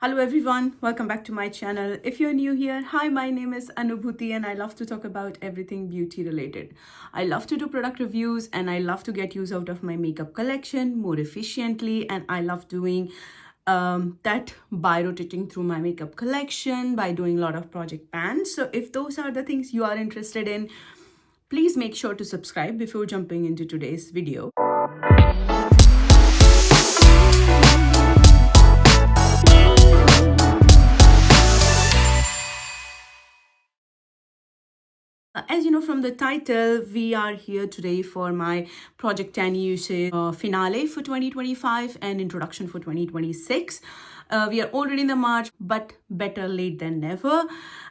Hello everyone, welcome back to my channel. If you're new here, hi, my name is Anubhuti and I love to talk about everything beauty related. I love to do product reviews and I love to get use out of my makeup collection more efficiently, and I love doing that by rotating through my makeup collection, by doing a lot of project pans. So if those are the things you are interested in, please make sure to subscribe before jumping into today's video. As you know from the title, we are here today for my Project 10 usage finale for 2025 and introduction for 2026. We are already in the March, but better late than never.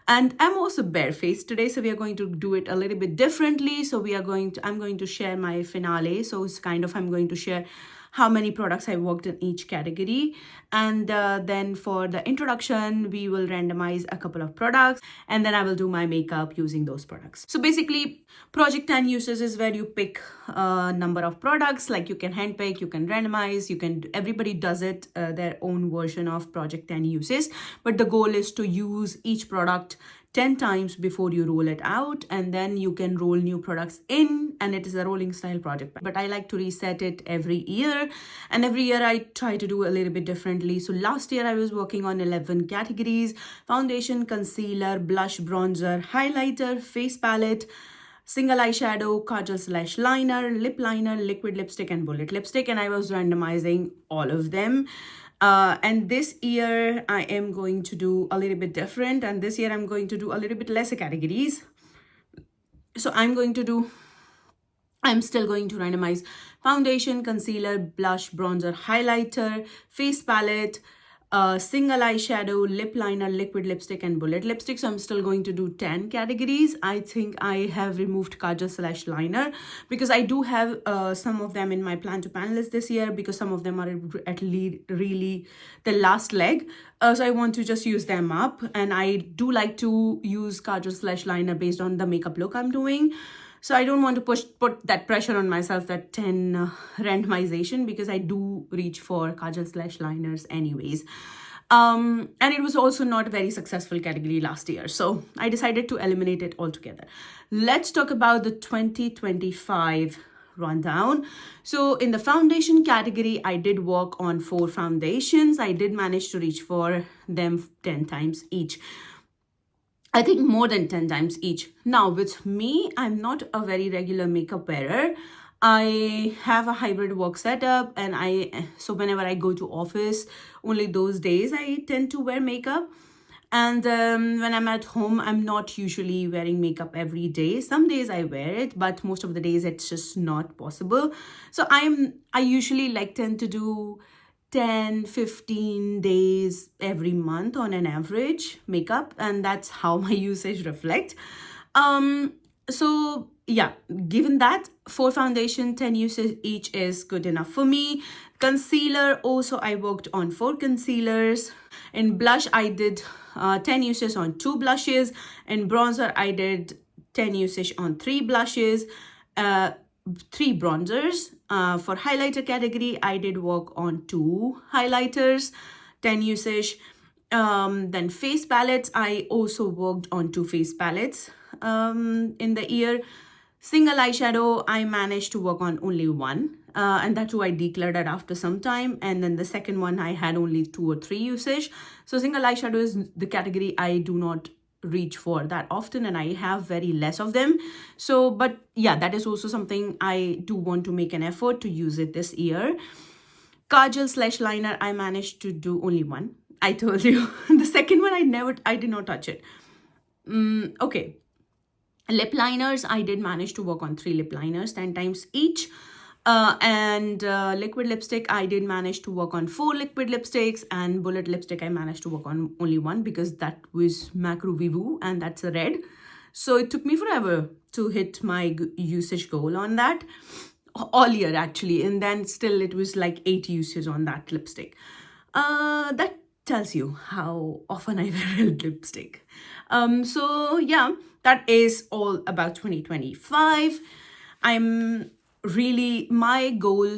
And I'm also barefaced today, so we are going to do it a little bit differently. So I'm going to share my finale. So it's kind of, I'm going to share how many products I worked in each category. And then for the introduction, we will randomize a couple of products and then I will do my makeup using those products. So basically, Project 10 uses is where you pick a number of products, like you can handpick, you can randomize, everybody does it, their own version of Project 10 uses. But the goal is to use each product 10 times before you roll it out, and then you can roll new products in, and it is a rolling style project. But I like to reset it every year, and every year I try to do a little bit differently. So last year I was working on 11 categories: foundation, concealer, blush, bronzer, highlighter, face palette, single eyeshadow, kajal / liner, lip liner, liquid lipstick, and bullet lipstick, and I was randomizing all of them. And this year I am going to do a little bit different, and this year I'm going to do a little bit lesser categories. So I'm still going to randomize foundation, concealer, blush, bronzer, highlighter, face palette, single eyeshadow, lip liner, liquid lipstick, and bullet lipstick. So I'm still going to do 10 categories. I think I have removed kajal / liner because I do have some of them in my plan to pan list this year, because some of them are at least really the last leg. So I want to just use them up, and I do like to use kajal / liner based on the makeup look I'm doing. So I don't want to put that pressure on myself, that 10 randomization, because I do reach for kajal / liners anyways. And it was also not a very successful category last year, so I decided to eliminate it altogether. Let's talk about the 2025 rundown. So in the foundation category, I did work on 4 foundations. I did manage to reach for them 10 times each. I think more than 10 times each. Now, with me, I'm not a very regular makeup wearer. I have a hybrid work setup, and so whenever I go to office, only those days I tend to wear makeup. And when I'm at home, I'm not usually wearing makeup every day. Some days I wear it, but most of the days it's just not possible. So I usually tend to do 10-15 days every month on an average makeup, and that's how my usage reflects. So yeah, given that, 4 foundation, 10 uses each is good enough for me. Concealer, also I worked on 4 concealers. In blush, I did 10 uses on 2 blushes. In bronzer, I did 10 usage on 3 blushes, 3 bronzers. For highlighter category, I did work on 2 highlighters, 10 usage. Then face palettes, I also worked on 2 face palettes in the year. Single eyeshadow, I managed to work on only 1, and that too I declared it after some time. And then the second one, I had only 2 or 3 usage. So single eyeshadow is the category I do not reach for that often, and I have very less of them. So, but yeah, that is also something I do want to make an effort to use it this year. Kajal / liner, I managed to do only 1. I told you. The second one, I did not touch it. Okay. Lip liners, I did manage to work on 3 lip liners, 10 times each. And liquid lipstick, I did manage to work on 4 liquid lipsticks, and bullet lipstick, I managed to work on only 1, because that was Macro Vivu, and that's a red. So it took me forever to hit my usage goal on that, all year actually. And then still it was 8 uses on that lipstick. That tells you how often I wear a lipstick. So yeah, that is all about 2025. My goal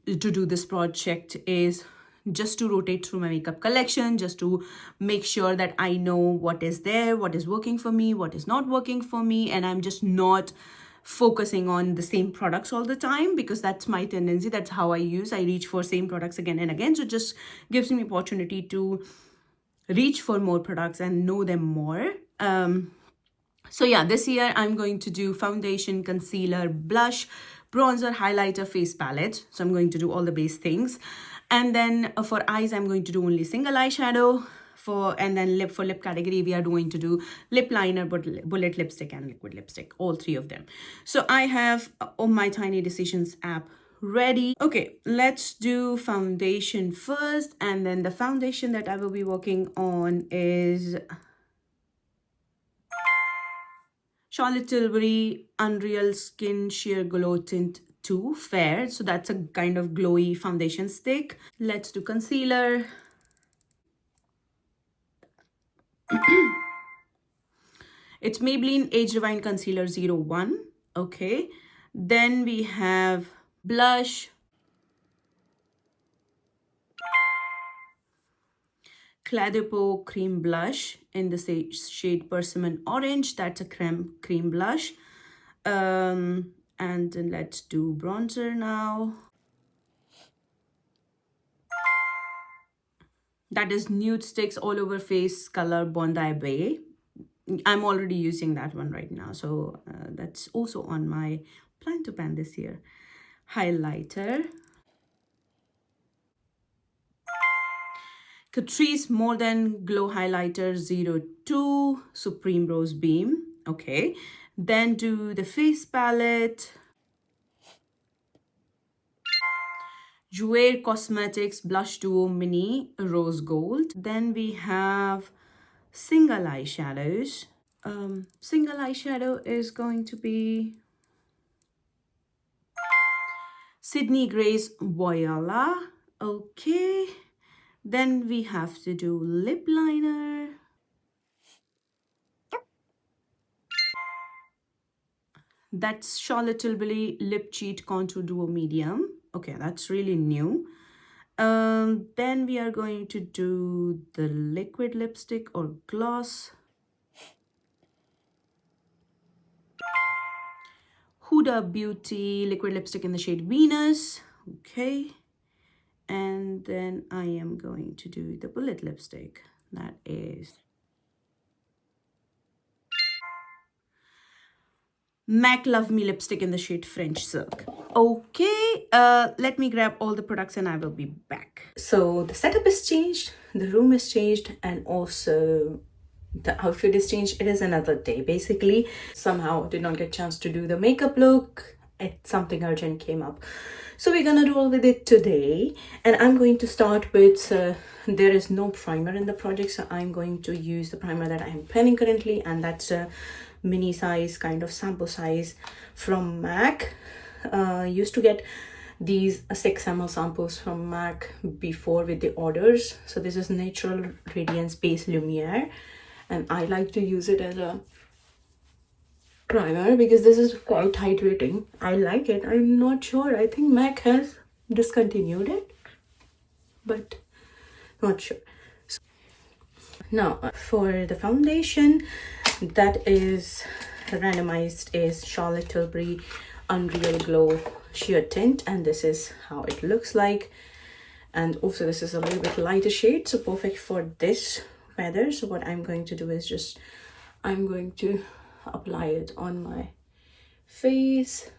to do this project is just to rotate through my makeup collection, just to make sure that I know what is there, what is working for me, what is not working for me, and I'm just not focusing on the same products all the time, because that's my tendency. That's how I reach for same products again and again. So it just gives me opportunity to reach for more products and know them more. So yeah, this year I'm going to do foundation, concealer, blush, bronzer, highlighter, face palette. So I'm going to do all the base things. And then for eyes, I'm going to do only single eyeshadow. And then for lip category, we are going to do lip liner, bullet lipstick, and liquid lipstick, all three of them. So I have on my Tiny Decisions app ready. Okay, let's do foundation first. And then the foundation that I will be working on is Charlotte Tilbury Unreal Skin Sheer Glow Tint 2 Fair. So that's a kind of glowy foundation stick. Let's do concealer. It's Maybelline Age Rewind Concealer 01. Okay. Then we have blush. Clé de Peau Cream Blush in the shade Persimmon Orange. That's a cream blush. And then let's do bronzer now. That is Nude Sticks All Over Face color Bondi Bay. I'm already using that one right now. So that's also on my plan to pan this year. Highlighter. Catrice More Than Glow Highlighter 02 Supreme Rose Beam. Okay. Then do the face palette. Jouer Cosmetics Blush Duo Mini Rose Gold. Then we have single eyeshadows. Single eyeshadow is going to be Sydney Grace Voyala. Okay. Then we have to do lip liner. That's Charlotte Tilbury Lip Cheat Contour Duo Medium. Okay, that's really new. Then we are going to do the liquid lipstick or gloss. Huda Beauty liquid lipstick in the shade Venus. Okay. And then I am going to do the bullet lipstick. That is MAC Love Me lipstick in the shade French Silk. Okay, let me grab all the products and I will be back. So the setup is changed, the room is changed, and also the outfit is changed. It is another day basically. Somehow did not get a chance to do the makeup look. Something urgent came up. So we're gonna roll with it today. And I'm going to start with, there is no primer in the project. So I'm going to use the primer that I'm planning currently. And that's a mini size, kind of sample size from MAC. Used to get these 6 ml samples from MAC before with the orders. So this is Natural Radiance Base Lumiere. And I like to use it as a primer because this is quite hydrating. I like it. I'm not sure. I think MAC has discontinued it, but not sure. So, now for the foundation, that is randomized is Charlotte Tilbury Unreal Glow Sheer Tint, and this is how it looks like. And also this is a little bit lighter shade, so perfect for this weather. So what I'm going to do is I'm going to apply it on my face.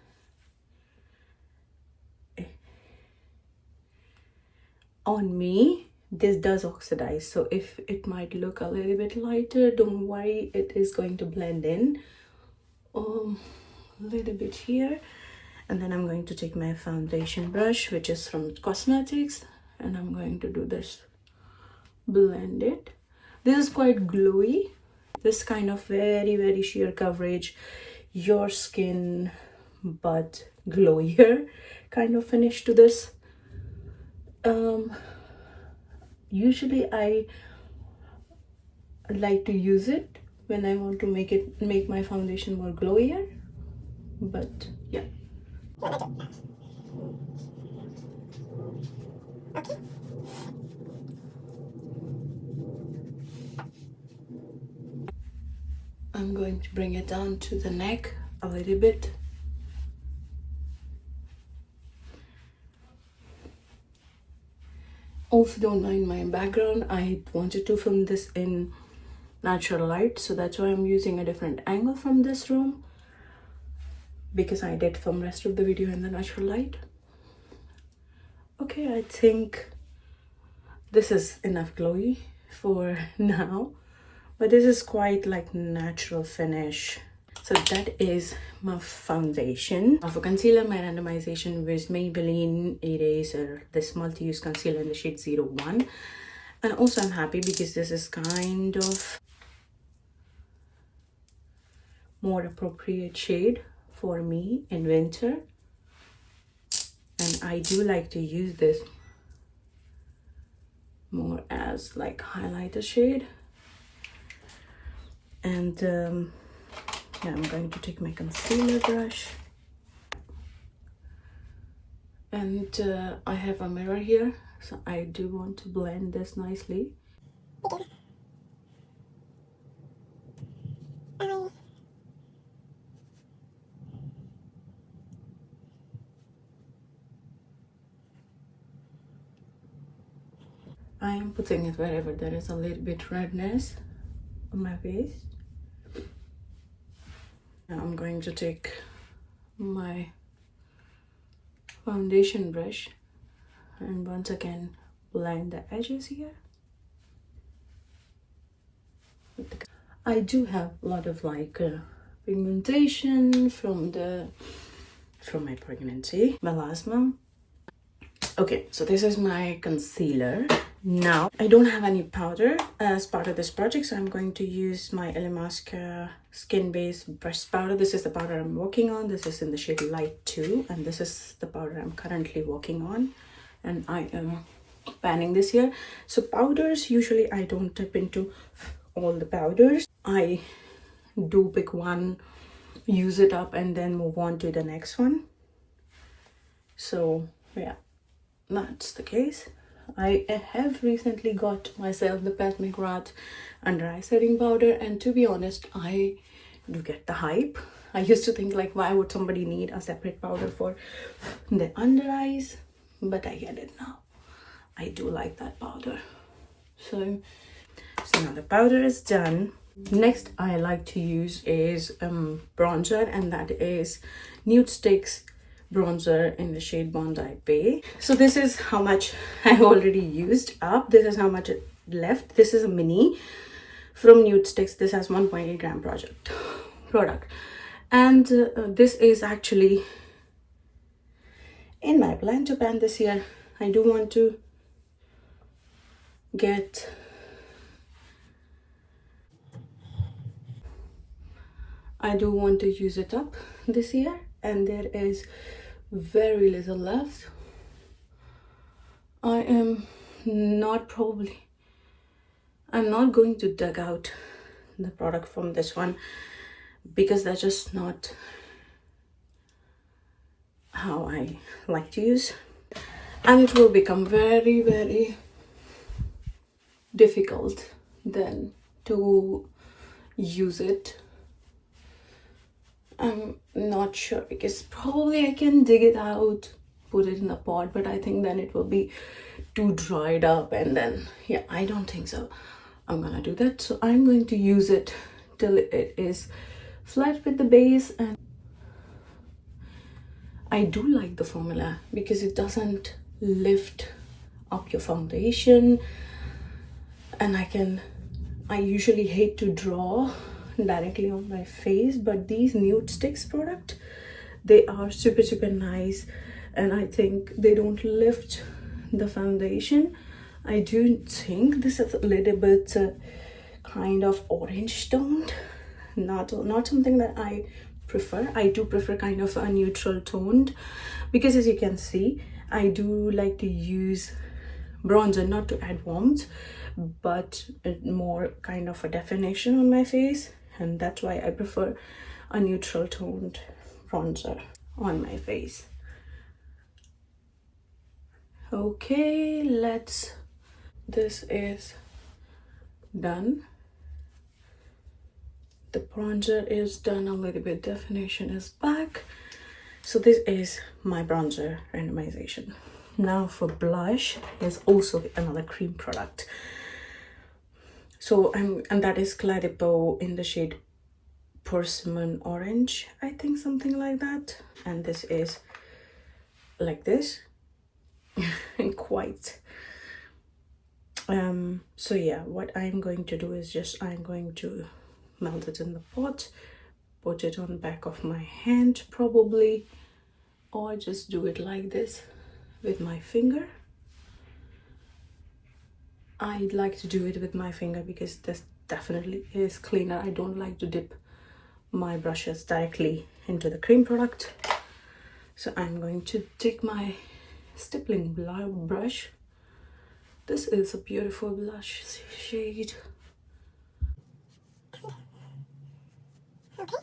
On me, this does oxidize, so if it might look a little bit lighter, don't worry, it is going to blend in a little bit here. And then I'm going to take my foundation brush, which is from Cosmetics, and I'm going to do this, blend it. This is quite glowy, this kind of very sheer coverage, your skin but glowier kind of finish to this. Usually I like to use it when I want to make my foundation more glowier, but yeah. Okay. I'm going to bring it down to the neck a little bit. Also, don't mind my background. I wanted to film this in natural light, so that's why I'm using a different angle from this room, because I did film rest of the video in the natural light. Okay, I think this is enough glowy for now, but this is quite like natural finish. So that is my foundation. For concealer, my randomization was Maybelline Eraser, this multi-use concealer in the shade 01. And also I'm happy because this is kind of more appropriate shade for me in winter. And I do like to use this more as like highlighter shade. And yeah, I'm going to take my concealer brush. And I have a mirror here, so I do want to blend this nicely. I am putting it wherever there is a little bit redness on my face. Now I'm going to take my foundation brush and once again blend the edges here. I do have a lot of like pigmentation from my pregnancy, melasma. Okay, so this is my concealer. Now I don't have any powder as part of this project, so I'm going to use my Elemasca skin based brush powder. This is the powder I'm working on. This is in the shade light 2, and this is the powder I'm currently working on, and I am panning this here. So powders, usually I don't tip into all the powders. I do pick one, use it up, and then move on to the next one. So yeah, that's the case. I have recently got myself the Pat McGrath under eye setting powder, and to be honest, I do get the hype. I used to think like, why would somebody need a separate powder for the under eyes, but I get it now. I do like that powder. So now the powder is done. Next I like to use is bronzer, and that is Nude Sticks bronzer in the shade Bondi Bay. So this is how much I've already used up. This is how much left. This is a mini from Nude Sticks. This has 1.8 gram product, and this is actually in my plan to pan this year. I do want to get use it up this year, and there is very little left. I'm not going to dig out the product from this one because that's just not how I like to use, and it will become very, very difficult then to use it. I'm not sure, because probably I can dig it out, put it in a pot, but I think then it will be too dried up, and then yeah, I don't think so I'm gonna do that. So I'm going to use it till it is flat with the base. And I do like the formula because it doesn't lift up your foundation, and I usually hate to draw directly on my face, but these Nude Sticks product, they are super, super nice, and I think they don't lift the foundation. I do think this is a little bit kind of orange toned, not something that I prefer. I do prefer kind of a neutral toned, because as you can see, I do like to use bronzer not to add warmth, but more kind of a definition on my face, and that's why I prefer a neutral toned bronzer on my face. Okay, this is done. The bronzer is done a little bit, definition is back. So this is my bronzer randomization. Now for blush is also another cream product. So and that is Claripo in the shade Persimmon Orange, I think, something like that. And this is like this. And quite. So yeah, what I'm going to do is just I'm going to melt it in the pot, put it on the back of my hand probably, or just do it like this with my finger. I'd like to do it with my finger because this definitely is cleaner. I don't like to dip my brushes directly into the cream product. So I'm going to take my stippling brush. This is a beautiful blush shade. Okay.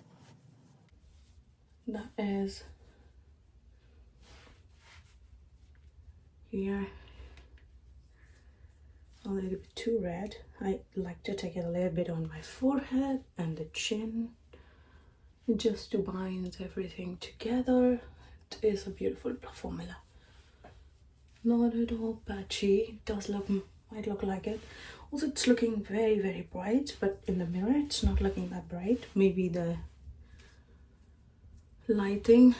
That is here a little bit too red. I like to take it a little bit on my forehead and the chin just to bind everything together. It is a beautiful formula. Not at all patchy. It does look, might look like it. Also, it's looking very, very bright, but in the mirror it's not looking that bright. Maybe the lighting.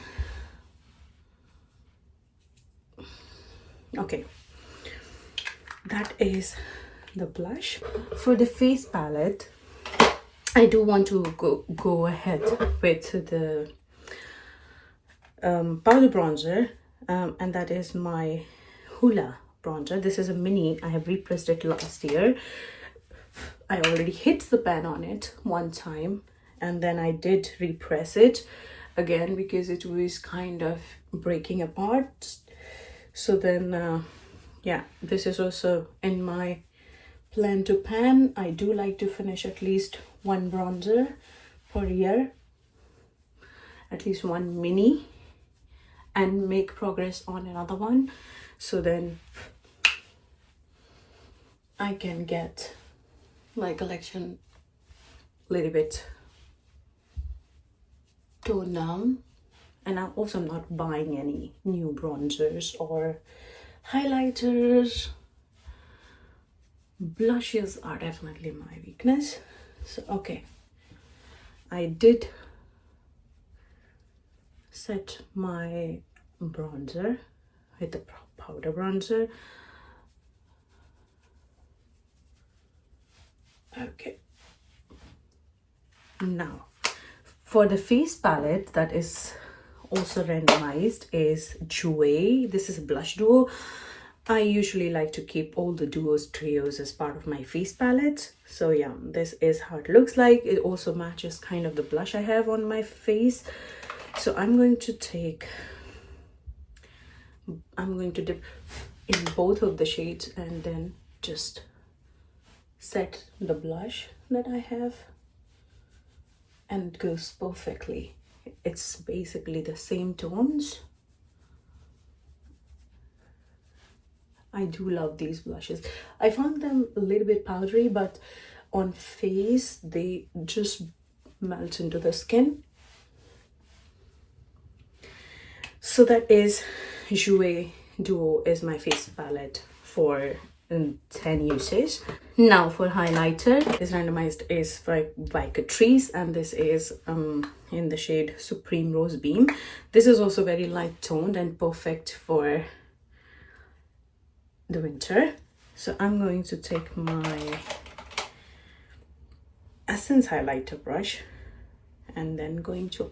Okay, that is the blush. For the face palette, I do want to go ahead with the powder bronzer, and that is my Hoola bronzer. This is a mini. I have repressed it last year. I already hit the pan on it one time, and then I did repress it again because it was kind of breaking apart. So then yeah, this is also in my plan to pan. I do like to finish at least one bronzer per year, at least one mini, and make progress on another one, so then I can get my collection a little bit toned down. And I'm also not buying any new bronzers or highlighters. Blushes are definitely my weakness. So okay, I did set my bronzer with the powder bronzer. Okay, now for the face palette that is also randomized is Jouer. This is a blush duo. I usually like to keep all the duos, trios as part of my face palette. So yeah, this is how it looks like. It also matches kind of the blush I have on my face. So I'm going to dip in both of the shades and then just set the blush that I have, and it goes perfectly. It's basically the same tones. I do love these blushes. I found them a little bit powdery, but on face they just melt into the skin. So that is Jouer Duo is my face palette for 10 uses. Now for highlighter, this randomized is by Catrice, and this is in the shade Supreme Rose Beam. This is also very light toned and perfect for the winter. So I'm going to take my Essence highlighter brush and then going to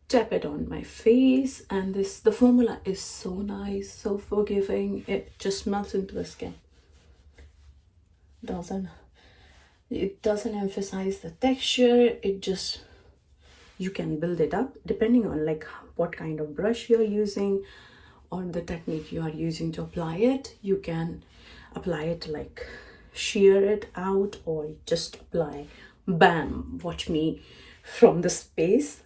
tap it on my face, and the formula is so nice, so forgiving. It just melts into the skin. It doesn't emphasize the texture. It just, you can build it up depending on like what kind of brush you're using or the technique you are using to apply it. You can apply it like shear it out, or just apply bam, watch me from the space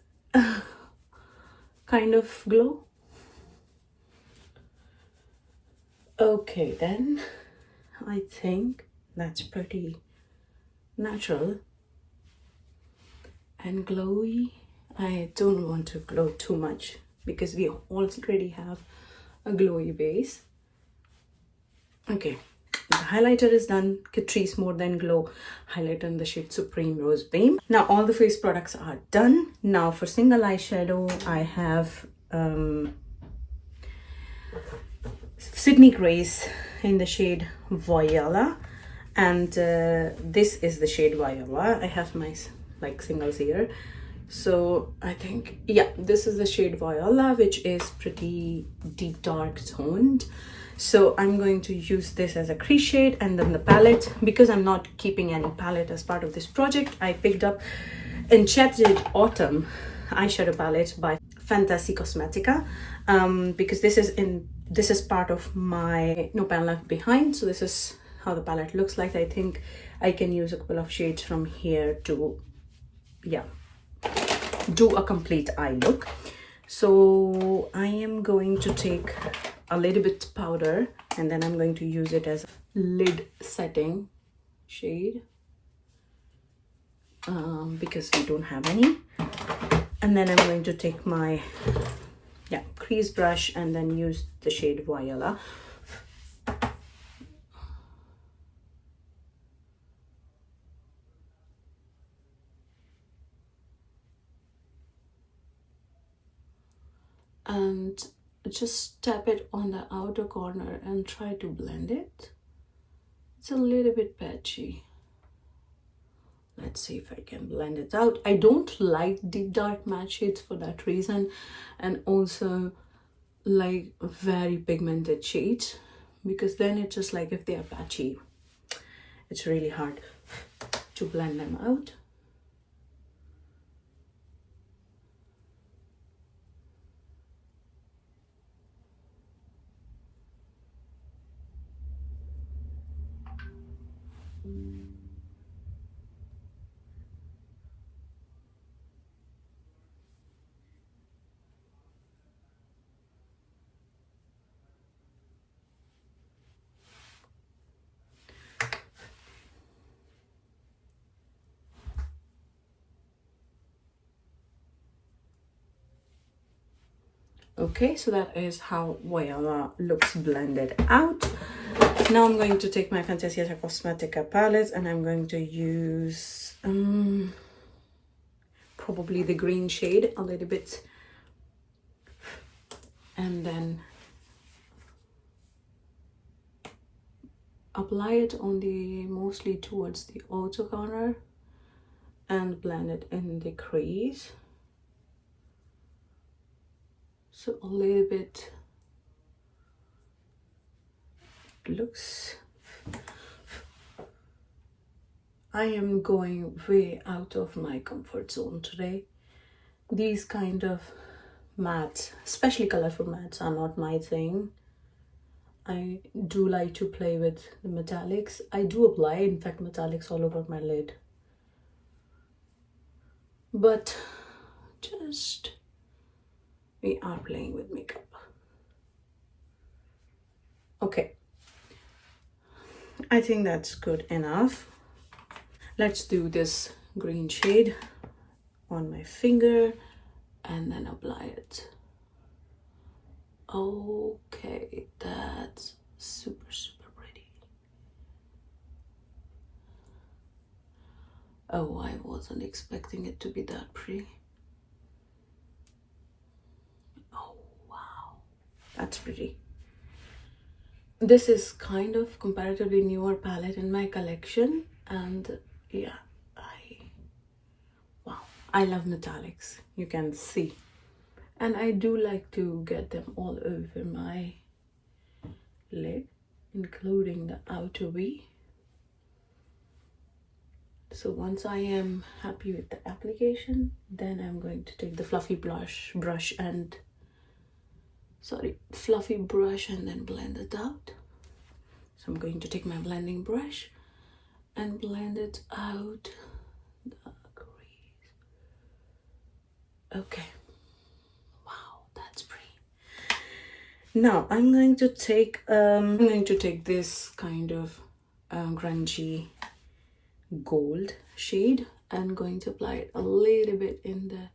kind of glow. Okay, then I think that's pretty natural and glowy. I don't want to glow too much because we already have a glowy base. Okay, the highlighter is done. Catrice More Than Glow highlighter in the shade Supreme Rose Beam. Now all the face products are done. Now for single eyeshadow, I have Sydney Grace in the shade Viola, and this is the shade Viola. I have my like singles here, so I think, yeah, this is the shade Viola, which is pretty deep dark toned. So I'm going to use this as a crease shade, and then the palette, because I'm not keeping any palette as part of this project, I picked up Enchanted Autumn eyeshadow palette by Fantasy Cosmetica, because this is part of my No Pan Left Behind. So this is how the palette looks like. I think I can use a couple of shades from here to, yeah, do a complete eye look. So I am going to take a little bit powder, and then I'm going to use it as a lid setting shade, because we don't have any. And then I'm going to take my crease brush and then use the shade Viola. And just tap it on the outer corner and try to blend it. It's a little bit patchy. Let's see if I can blend it out. I don't like deep dark matte shades for that reason, and also like very pigmented shades, because then it's just like if they are patchy, it's really hard to blend them out. Okay, so that is how Viola looks blended out. Now I'm going to take my Fantasia Cosmetica palette, and I'm going to use probably the green shade a little bit, and then apply it on the mostly towards the outer corner and blend it in the crease. So a little bit looks, I am going way out of my comfort zone today. These kind of mattes, especially colorful mattes, are not my thing. I do like to play with the metallics. I do apply, in fact, metallics all over my lid. But just, we are playing with makeup. Okay, I think that's good enough. Let's do this green shade on my finger and then apply it. Okay, that's super, super pretty. Oh, I wasn't expecting it to be that pretty. Oh, wow, that's pretty. This is kind of comparatively newer palette in my collection, and yeah, wow, I love metallics, you can see. And I do like to get them all over my lid, including the outer V. So once I am happy with the application, then I'm going to take the fluffy brush and then blend it out. So I'm going to take my blending brush and blend it out the crease. Okay, wow, that's pretty. Now I'm going to take this kind of grungy gold shade. I'm going to apply it a little bit in the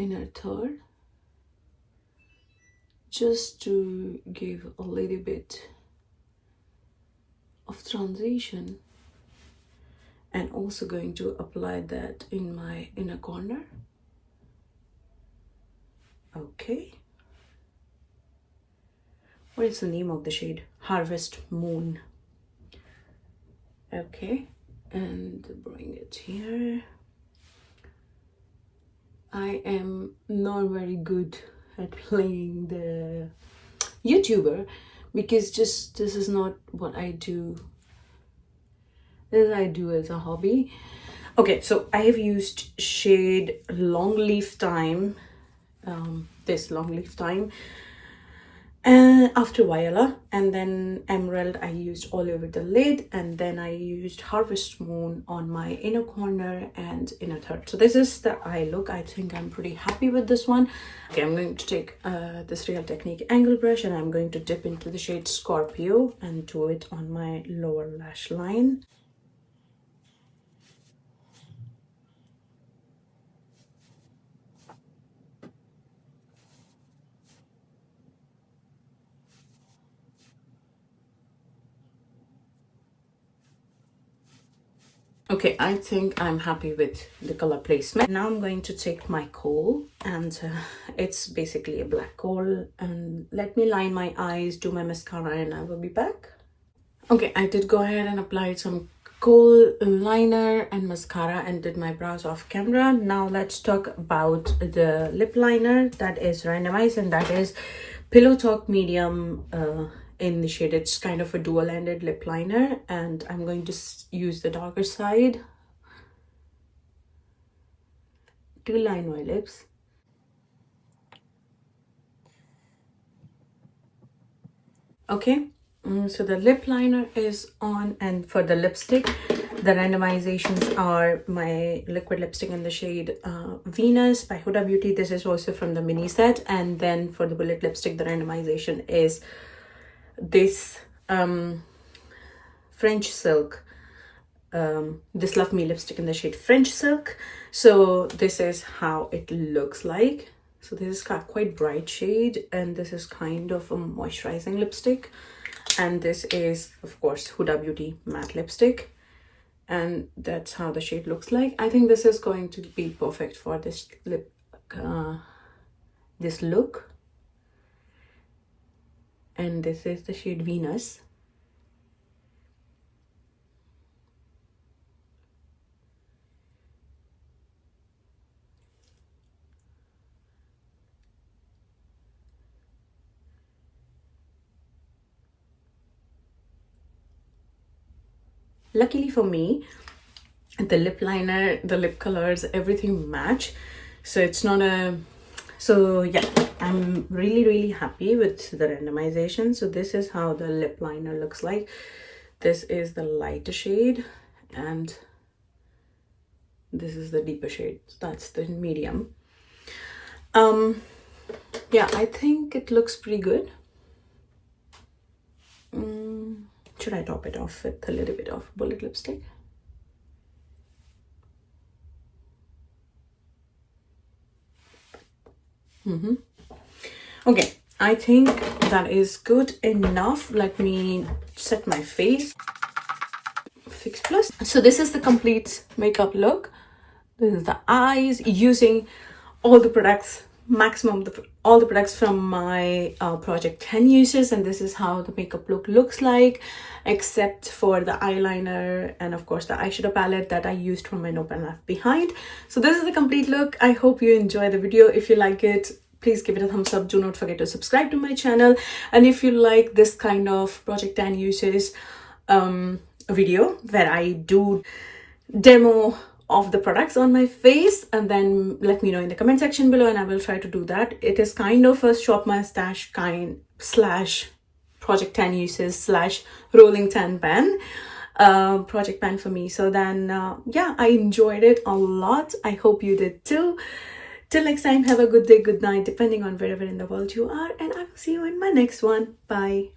inner third, just to give a little bit of transition, and also going to apply that in my inner corner. Okay. What is the name of the shade? Harvest Moon. Okay, and bring it here. I am not very good at playing the YouTuber because this is not what I do. This I do as a hobby. Okay, so I have used shade Long Leaf Time, this Long Leaf Time, and after Viola, and then Emerald I used all over the lid, and then I used Harvest Moon on my inner corner and inner third. So this is the eye look. I think I'm pretty happy with this one. Okay, I'm going to take this Real Technique angle brush, and I'm going to dip into the shade Scorpio and do it on my lower lash line. Okay, I think I'm happy with the color placement. Now I'm going to take my kohl, and it's basically a black kohl, and let me line my eyes, do my mascara, and I will be back. Okay, I did go ahead and applied some kohl liner and mascara and did my brows off camera. Now let's talk about the lip liner that is randomized, and that is Pillow Talk Medium in the shade. It's kind of a dual-ended lip liner, and I'm going to use the darker side to line my lips. Okay, so the lip liner is on, and for the lipstick, the randomizations are my liquid lipstick in the shade Venus by Huda Beauty. This is also from the mini set. And then for the bullet lipstick, the randomization is this French Silk, this Love Me lipstick in the shade French Silk. So this is how it looks like. So this is quite bright shade, and this is kind of a moisturizing lipstick. And this is, of course, Huda Beauty matte lipstick. And that's how the shade looks like. I think this is going to be perfect for this lip, this look. And this is the shade Venus. Luckily for me, the lip liner, the lip colors, everything match. So it's not a... So yeah, I'm really happy with the randomization. So this is how the lip liner looks like. This is the lighter shade, and this is the deeper shade. So that's the medium. Yeah, I think it looks pretty good. Should I top it off with a little bit of bullet lipstick? Okay, I think that is good enough. Let me set my face. Fix Plus. So this is the complete makeup look. This is the eyes, using all the products, maximum all the products from my project 10 uses, and this is how the makeup look looks like, except for the eyeliner and of course the eyeshadow palette that I used from my notepad left behind. So this is the complete look. I hope you enjoy the video. If you like it, please give it a thumbs up. Do not forget to subscribe to my channel, and if you like this kind of project 10 uses video where I do demo of the products on my face, and then let me know in the comment section below, and I will try to do that. It is kind of a shop my stash kind slash project 10 uses slash rolling 10 pen project pen for me. So then yeah, I enjoyed it a lot. I hope you did too. Till next time, have a good day, good night, depending on wherever in the world you are, and I will see you in my next one. Bye.